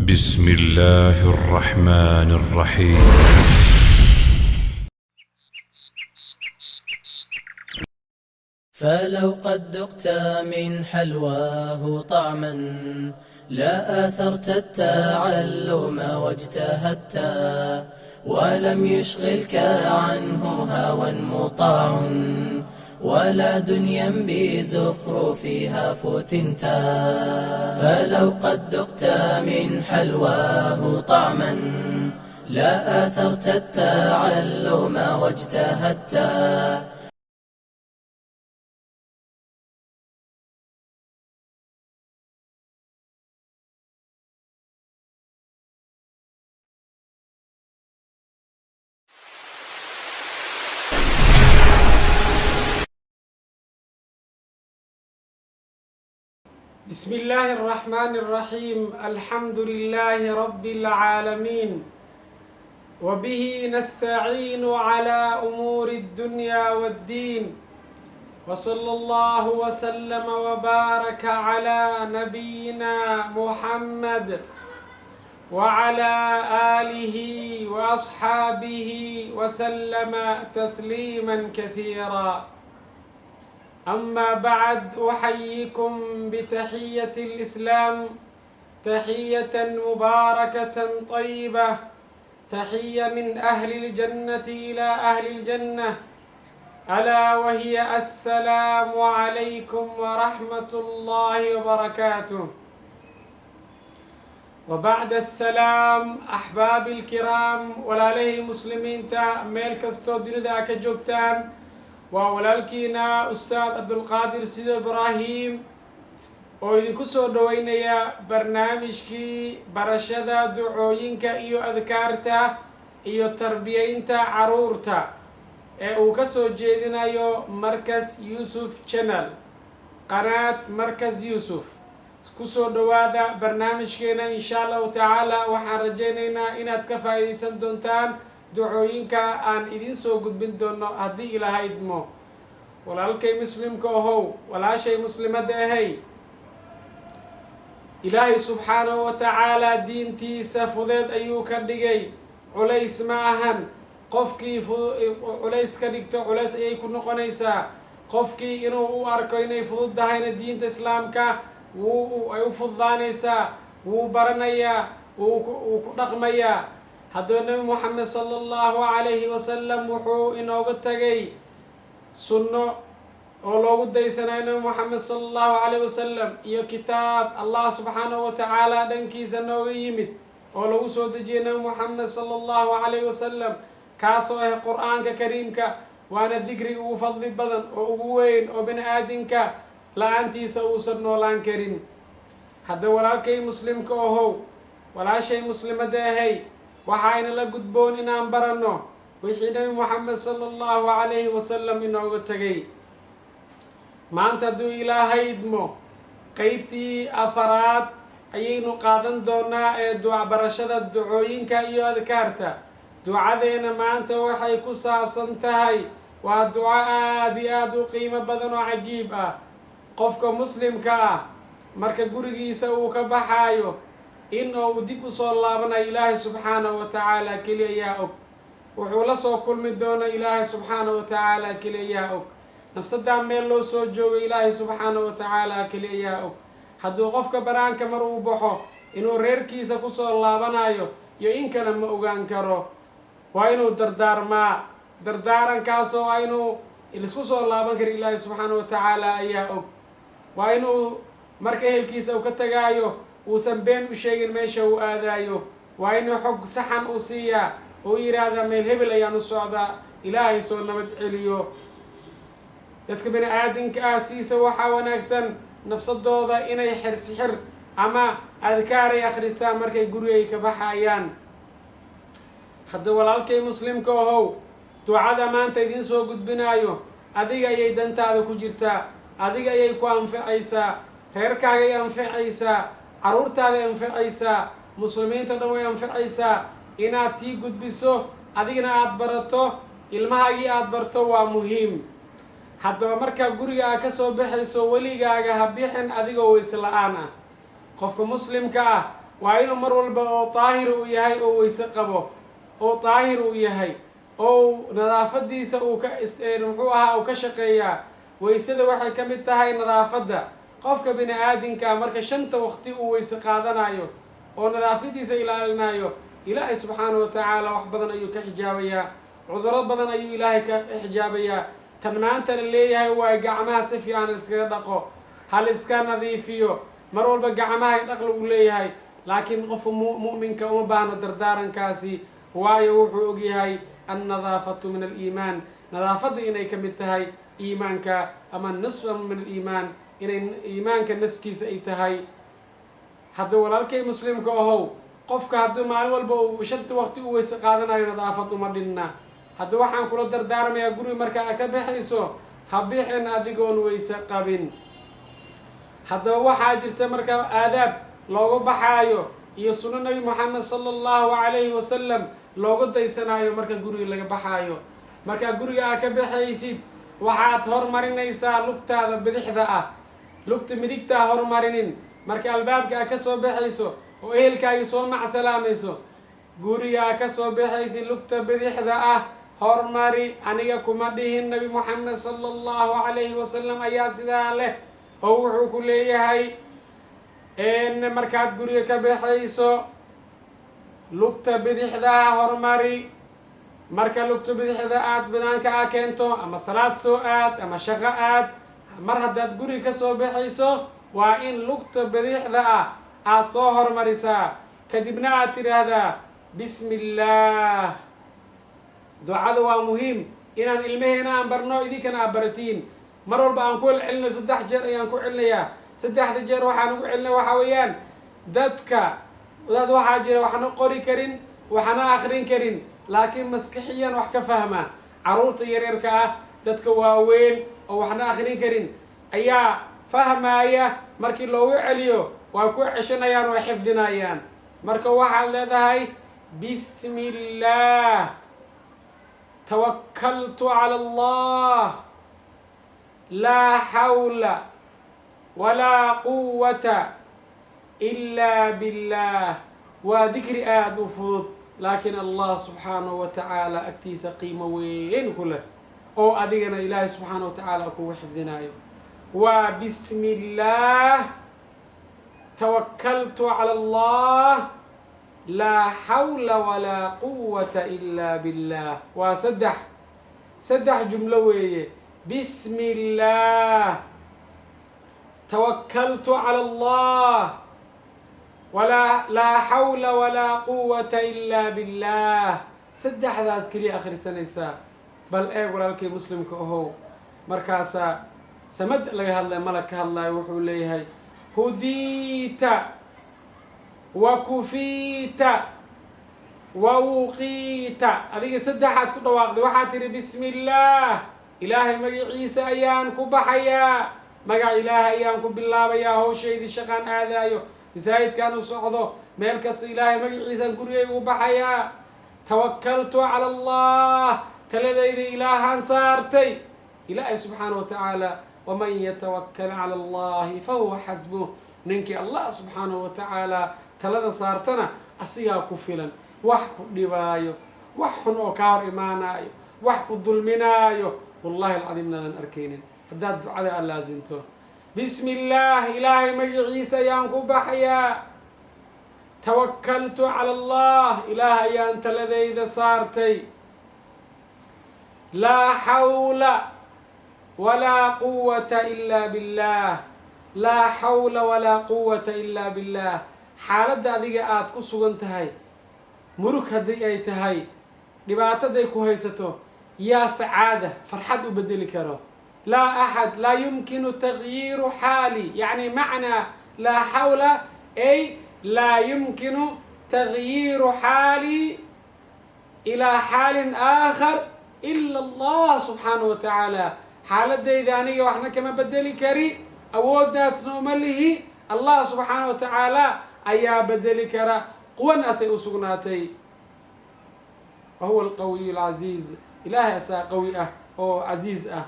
بسم الله الرحمن الرحيم. فلو قد ذقت من حلواه طعما لا آثرت التعلم واجتهدت ولم يشغلك عنه هوى مطاع ولا دنيا بزخرفها فتنت. فلو قد ذقت من حلواه طعما لا آثرت التعلم واجتهدت. بسم الله الرحمن الرحيم. الحمد لله رب العالمين وبه نستعين على أمور الدنيا والدين وصلى الله وسلم وبارك على نبينا محمد وعلى آله وأصحابه وسلم تسليما كثيرا. أما بعد، أحييكم بتحية الإسلام، تحية مباركة طيبة، تحية من أهل الجنة إلى أهل الجنة، ألا وهي السلام عليكم ورحمة الله وبركاته. وبعد السلام أحبابي الكرام، ولا له مسلمين تا ميل كستو دنيا كجوكتان، وولالكينا أستاذ عبد القادر سيد إبراهيم oo idinku soo dhaweynaya barnaamijkii barashada ducooyinka iyo adkaarta iyo tarbiyeynta caruurta ee uu ka soo jeedinayo Markas Yusuf Channel, qanaat Markas Yusuf. ku soo dhawaada barnaamijkeena insha Allah taala. waxaan rajaynaynaa inaad ka faa'iideysan doontaan ducooyinka aan idin soo gudbin doono haddii Ilaahay idmo. walaalkay muslimka ahow, walaashay muslimada ahay, Ilaahay subxaanahu wa tacaala diintiisa fudeed ayuu ka dhigay, culays ma ahan. qofkii culays ka dhigto culays ayay ku noqonaysaa. qofkii inuu u arko inay fududahayna diinta islaamka ay u fududaanaysaa, wuu baranayaa, wuu ku dhaqmayaa. haddaba nabi Muxamed sala allahu calayhi wasalam wuxuu inooga tagay sunno oo loogu daysanayo nabi Muxamed sala allahu calayhi wasalam iyo kitaab Allah subxaanahu wa tacaala dhankiisa nooga yimid oo lagu soo dejiyay nabi Muxamed sala allahu calayhi wasalam, kaasoo ah qur-aanka kariimka. waana dikriga ugu fadli badan oo ugu weyn oo bini aadinka la-aantiisa uusan noolaan karin. hadda walaalkay muslimka ahow, walaashay muslimada ahay, waxayna la gudboon inaan baranno wixii nabi Muxamed sala allahu calayhi wasalam inooga tagay. maanta hadduu Ilaahay idmo, qeybtii afaraad ayaynu qaadan doonaa ee barashada ducooyinka iyo adkaarta. ducadeena maanta waxay ku saabsan tahay, waa duco aad iyo aad u qiimo badan oo cajiib ah. qofka muslimka ah marka gurigiisa uu ka baxaayo in uu dib u soo laabanayo Ilaahay subxaanahu wa tacaala keliya ayaa og. wuxuu la soo kulmi doona Ilaahay subxaanahu wa tacaala keliya ayaa og. nafsadaa meel loo soo joogo Ilaahay subxaanahu wa tacaala keliya ayaa og. hadduu qofka banaanka mar uu baxo inuu reerkiisa kusoo laabanayo iyo in kale ma ogaan karo. waa inuu dardaarmaa, dardaarankaasoo waa inuu isku soo laaban karo Ilaahay subxaanahu wa tacaala ayaa og. waa inuu marka ehelkiisa uu ka tagaayo uusan been u sheegin meesha uu aadayo. waa inuu xog saxan u siiyaa oo yidhaahdaa meel hebel ayaan u socdaa, Ilaahay soo nabad celiyo. dadka bini aadinka ah siisa waxaa wanaagsan nafsadooda inay xir ama adkaar ay akhristaan markay gurigay ka baxayaan. hadda walaalkay muslimka ahow, ducada maanta idin soo gudbinayo adiga ayay dantaada ku jirtaa, adiga ayay ku anfacaysaa, reerkaaga ay anfacaysaa, caruurtaada ay anfacaysaa, muslimiinta dhan way anfacaysaa. inaad sii gudbiso, adigana aad barato, ilmahaagii aad barto waa muhiim. haddaba markaa guriga aad ka soo baxayso, weligaaga ha bixin adigoo weys la-aan ah. qofka muslimka ah waa inuu mar walba oo daahir uu yahay oo weyse qabo oo daahir uu yahay oo nadaafadiisa uu ka muxuu ahaa uu ka shaqeeyaa. weysada waxay ka mid tahay nadaafadda. qofka bini aadinka marka shanta waqti uu weyse qaadanayo oo nadaafadiisa ilaalinayo, ilaahay subxaanahu wa tacaala wax badan ayuu ka xijaabayaa, cuduro badan ayuu ilaahay ka xijaabayaa. tan maanta la leeyahay waa gacmaha si fiican iskaga dhaqo, hal iska nadiifiyo, mar walba gacmaha dhaq lagu leeyahay. laakiin qofka mu'minka uma baahno dardaarankaasi, waayo wuxuu ogyahay annadaafatu min aliimaan, nadaafadda inay ka mid tahay iimaanka, ama nisfa min aliimaan, inay iimaanka naskiisa ay tahay. hadda walaalkay muslimka ahow, qofka hadduu maalin walba uu shanta waqti u weyse qaadanayo nadaafad uma dhinna. hadda waxaan kula dardaarmayaa guriga markaa ka baxayso ha bixin adigoon weyse qabin. haddaba waxaa jirta markaa aadaab looga baxaayo iyo sunno nabi moxamed sala allahu calayhi wasalam looga daysanaayo marka guriga laga baxaayo. markaa guriga aad ka baxaysid waxaad hormarinaysaa lugtaada bidixda ah, lugta midigtaa hormarinin. marka albaabka aad kasoo baxayso oo ehelkaagii soo macsalaamayso, guriga aad kasoo baxaysid lugta bidixda ah hormari. aniga kuma dhihin, nabi moxamed sala allahu calayhi wasalam ayaa sidaa leh oo wuxuu ku leeyahay markaad guriga ka baxayso lugta bidixdaa hormari. marka lugta bidixda aad banaanka a keento, ama salaad soo aad ama shaqo aad, mar haddaad guriga kasoo baxayso waa in lugta bidixda ah aad soo hormarisaa. kadibna aad tidhaahdaa bismi illaah. ducada waa muhiim inaan ilmaheena aan barno, idinkana aad baratiin. mar walba aan ku celcelino 3 jeer ayaan ku celinayaa. 3 jeer waxaan ugu celinay waxaa weeyaan dad waxaa jira waxna qori karin waxna akrin karin, laakiin maskaxiyan wax ka fahma. caruurta yaryarka ah, dadka waaweyn oo waxna akrin karin ayaa fahmaya. markii loogu celiyo waa ku ceshanayaan oo xifdinayaan. marka waxaad leedahay bismi illaah tawakkaltu cala allah laa xawla walaa quwata ilaa billah. waa dikri aada u fudud, laakiin allah subxaanahu wa tacaala agtiisa qiimo weyn ku leh oo adigana ilaahay subxaanahu wa tacaala kugu xifdinayo. waa bismi illaah tawakkaltu cala allah laa xawla walaa quwata ilaa billah. waa saddex jumlo weeye. bismi illaah tawakkaltu cala allah laa xawla walaa quwata ilaa billah. saddexdaas keliya akhrisanaysaa. bal eeg walaalkii muslimka ahow, markaasaa samad laga hadlaya, malag ka hadlayo wuxuu leeyahay hudiita wa kufiita wa wuqiita. adiga saddexaad ku dhawaaqday, waxaad tihi bismi illaah, ilaahay magaciisa ayaan ku baxayaa, magac ilaahay ayaan ku bilaabayaa. hawshaydii shaqaan aadaayo, masaajidkaan u socdo, meel kasta ilaahay magaciisaan gurigay ugu baxayaa. tawakkaltu cala allah, taladayda ilaahaan saartay. ilaahay subxaanahu wa tacaala waman yatawakkal cala allahi fahuwa xasbuh. ninkii allah subxaanahu wa tacaala talada saartana asigaa ku filan. wax ku dhibaayo, wax xun oo kaa hor imaanaayo, wax ku dulminaayo wallahi alcadiim naadan arkaynin haddaad ducada aad laasinto. bismi illaah, ilaahay magaciisa ayaan ku baxayaa. tawakkaltu cala allah, ilaah ayaan taladayda saartay. laa xawla walaa quwata ilaa billah. laa xawla walaa quwata ilaa billah. xaaladda adiga aada ku sugan tahay, murug haddii ay tahay, dhibaataday ku haysato, yaa sacaada farxad u bedeli karo. laa axad laa yumkinu tagyiiru xaali, yacni macnaa laa xawla ay laa yumkinu tagyiiru xaali ilaa xaalin aakhar ila allah subxaanahu wa tacaala. xaaladayda aniga waxna kama bedeli kari, awooddaasna uma lihi, allah subxaanahu wa tacaala ayaa bedeli kara. quwan asay u sugnaatay. wahuwa alqawiyu alcasiiz, ilaahay asaa qawi ah oo casiiz ah.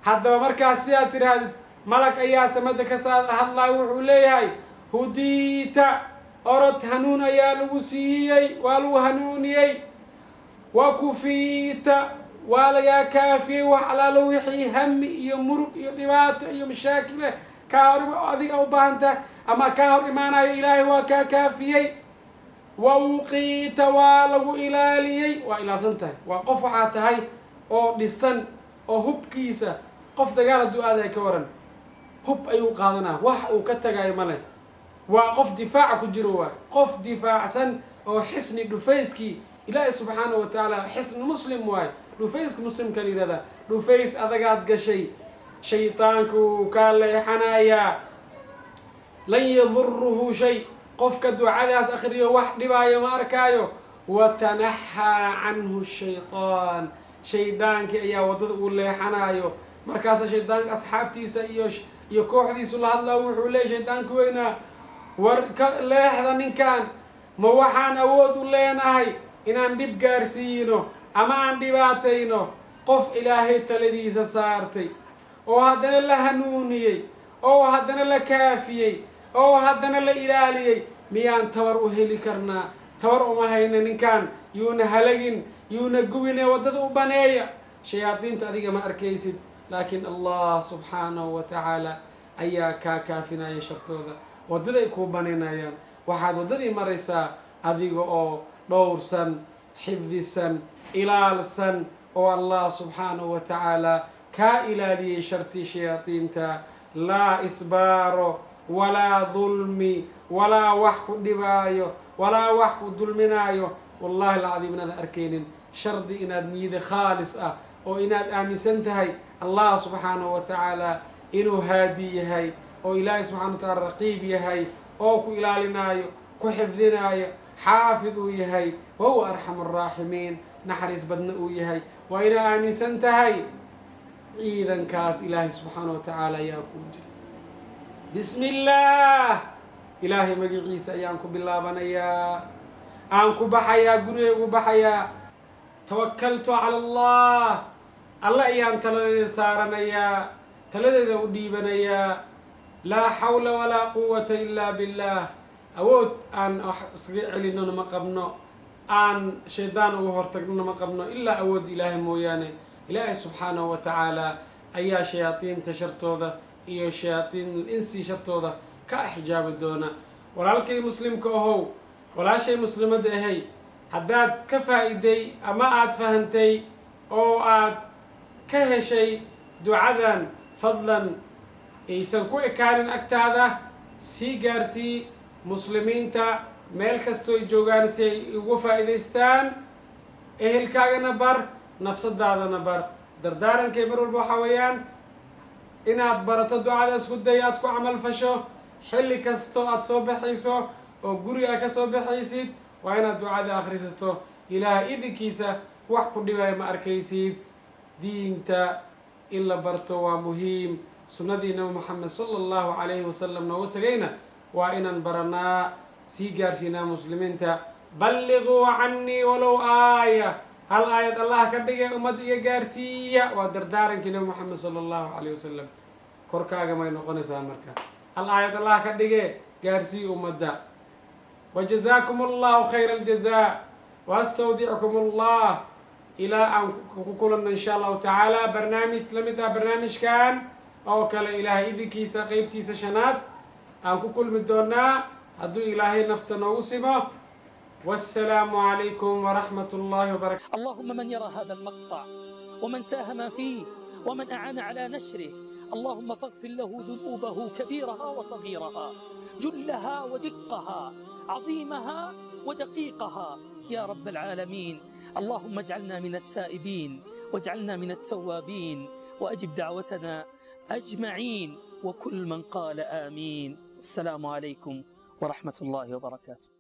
haddaba markaas sidaad tidhaahdid, malag ayaa samada ka hadlayo wuxuu leeyahay hudiita orod hanuun ayaa lagu siiyey waa lagu hanuuniyey وكفيت ولا كافي وحلال وحي هم يمرق يدبات يمشاكل كارب أذي أو بانتا أما كهر إيمانا إلهي وكافي ووقيت ولو إلالي وإلى سنته وقف حاتهاي أو لسن أو هب كيسة قف دجال الدعاء ذا كورن هب أيو قادنا وح أو كتجاي مله وقف دفاع كجروا قف دفاع سن أو حسن دفيسكي إلهي سبحانه وتعالى حسن مسلم واي دفيسك مسلم كان هذا دفيس أذقات قشي شيطانك قال لي حنايا لن يضره شيء قفك الدعاء أخريه واحد بايا ماركايو وتنحى عنه الشيطان شيطانك يا وضد لي حنايو مركز الشيطان أصحابتي سيوش يكوح دي سلا الله وحولي شيطانك وينا لا هذا من كان موحان أود لنا هاي إن دب جارسينه أما دباتينه قف إلهي تلذيذ صارتي أو هذا الله هنوني أو هذا الله كافي أو هذا الله إلهي ميان تور أهلي كرنا تور ما هين إن كان يون هلجين يون جوين ودد بنايا شياطين تأذيك ما أركيسد لكن الله سبحانه وتعالى أياك كافينا يشرتوذا ودد يكون بنينا يان واحد ودد مريسا أذيك أو دورسن حفظسن إلالسن أو الله سبحانه وتعالى كإلالي شرطي شياطين تا لا إسبار ولا ظلم ولا وحق دبايو ولا وحق ظلمنايو والله العظيم أنا أركين شرط إناد نيد خالص أو إناد آمن سنتهي الله سبحانه وتعالى إنه هادي هاي أو إلهي سبحانه وتعالى رقيب يهي أو كو إلالنايو كو حفظنايو حافظ يهي وهو أرحم الراحمين نحرس بدن يهي وإن آمن سنتهي إذا كاس إلهي سبحانه وتعالى يا كوجي بسم الله إلهي مجي عيسى أيانكم بالله بنيا أنكم بحيا قريب وبحيا توكلت على الله الله أيام تلذي سارنيا تلذي ودي بنيا لا حول ولا قوة إلا بالله أود أن أصغي علينا ما قبنا أن شيطان وهرتقنا ما قبنا إلا أود إلهي موياني إلهي سبحانه وتعالى أي شياطين تشرتوذا أي شياطين الإنسي شرتوذا كأحجاب الدونة ولكن مسلم كهو ولا شيء مسلم ده هي حداد كفائدي أما أتفهمتي أو كهشي دعاء فضلا يسنكو كان أكتاذا سيجارسي مسلمين تا ملكستو جوجان سي وفائدستان إهل كاغنا بر نفس الدعاء نبر دردارن كبر البحويان إن أدبرت الدعاء اسكدياتكو عمل فشو حل كستو أتصوب حيسو أو قرية كسوب حيسيد وإن الدعاء آخر سستو إلى إذ كيسا وحكو دواء ما أركيسيد دين تا إلا برتو ومهم سنة دين محمد صلى الله عليه وسلم نوتغينا وإن برنا سيجارسينا مسلمين تا بلغوا عني ولو آية هل آية الله كدقى أمدي جارسية ودردارن كنا محمد صلى الله عليه وسلم كركاغا ما ينقون سامركا هل آية الله كدقى جارسي أمدا وجزاكم الله خير الجزاء واستودعكم الله إلى أن كلنا إن شاء الله تعالى برنامج لمدة برنامج كان أو كلا إلهي إذ كيسا قيبتي سشنات أن كل مدونا أدو إلهي نفتنا وسمه والسلام عليكم ورحمة الله وبركاته. اللهم من يرى هذا المقطع ومن ساهم فيه ومن أعان على نشره اللهم فاغفر له ذنوبه كبيرها وصغيرها جلها ودقها عظيمها ودقيقها يا رب العالمين. اللهم اجعلنا من التائبين واجعلنا من التوابين وأجب دعوتنا أجمعين وكل من قال آمين. السلام عليكم ورحمة الله وبركاته.